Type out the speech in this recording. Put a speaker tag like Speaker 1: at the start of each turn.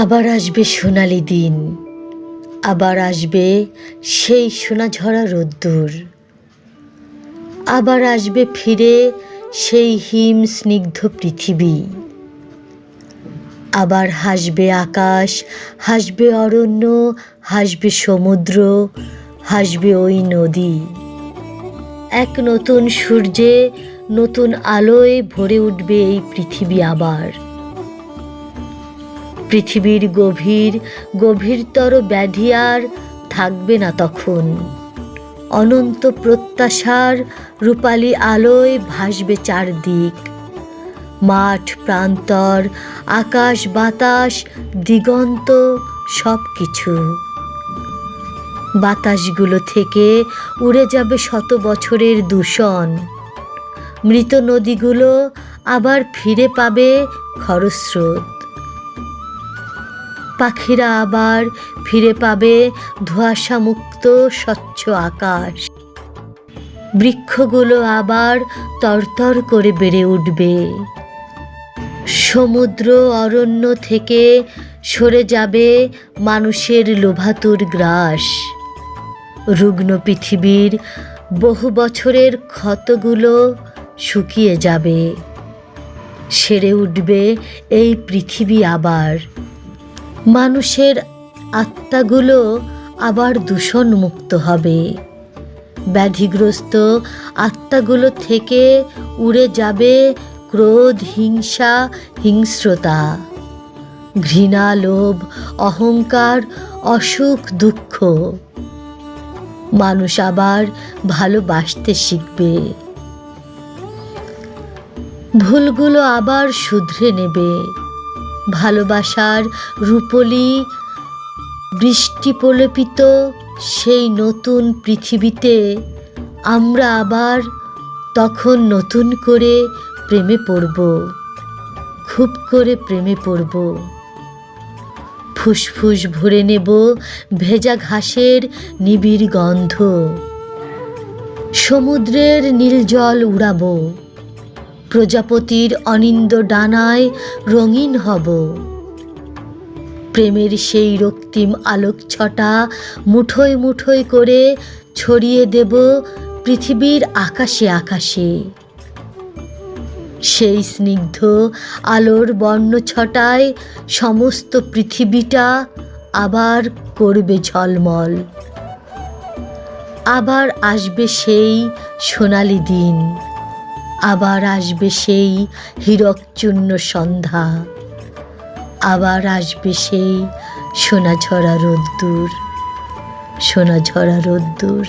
Speaker 1: আবার আসবে সোনালি দিন, আবার আসবে সেই সোনাঝরা রোদ্দুর, আবার আসবে ফিরে সেই হিম স্নিগ্ধ পৃথিবী। আবার হাসবে আকাশ, হাসবে অরণ্য, হাসবে সমুদ্র, হাসবে ওই নদী। এক নতুন সূর্যে, নতুন আলোয় ভরে উঠবে এই পৃথিবী আবার। পৃথিবীর গভীরতর ব্যাধি আর থাকবে না তখন। অনন্ত প্রত্যাশার রূপালী আলোয় ভাসবে চারদিক। মাঠ প্রান্তর, আকাশ বাতাস, দিগন্ত, সব কিছু। বাতাসগুলো থেকে উড়ে যাবে শত বছরের দূষণ। মৃত নদীগুলো আবার ফিরে পাবে খরস্রোত। পাখিরা আবার ফিরে পাবে ধোঁয়াশামুক্ত স্বচ্ছ আকাশ। বৃক্ষগুলো আবার তরতর করে বেড়ে উঠবে। সমুদ্র অরণ্য থেকে সরে যাবে মানুষের লোভাতুর গ্রাস। রুগ্ন পৃথিবীর বহু বছরের ক্ষতগুলো শুকিয়ে যাবে। সেরে উঠবে এই পৃথিবী আবার। মানুষের আত্মাগুলো আবার দূষণমুক্ত হবে। ব্যাধিগ্রস্ত আত্মাগুলো থেকে উড়ে যাবে ক্রোধ, হিংসা, হিংস্রতা, ঘৃণা, লোভ, অহংকার, অসুখ, দুঃখ। মানুষ আবার ভালোবাসতে শিখবে। ভুলগুলো আবার শুধরে নেবে। ভালোবাসার রূপলি বৃষ্টি প্রলেপিত সেই নতুন পৃথিবীতে আমরা আবার তখন নতুন করে প্রেমে পড়ব, খুব করে প্রেমে পড়ব। ফুসফুস ভরে নেব ভেজা ঘাসের নিবিড় গন্ধ। সমুদ্রের নীল জল উড়াবো। প্রজাপতির অনিন্দ ডানায় রঙিন হব। প্রেমের সেই রক্তিম আলোকছটা মুঠোয় মুঠোয় করে ছড়িয়ে দেব পৃথিবীর আকাশে আকাশে। সেই স্নিগ্ধ আলোর বর্ণছটায় সমস্ত পৃথিবীটা আবার করবে ঝলমল। আবার আসবে সেই সোনালি দিন, আবার আসবে সেই হীরকচূর্ণ সন্ধ্যা, আবার আসবে সেই সোনাঝরা রোদ্দুর, সোনাঝরা রোদ্দুর।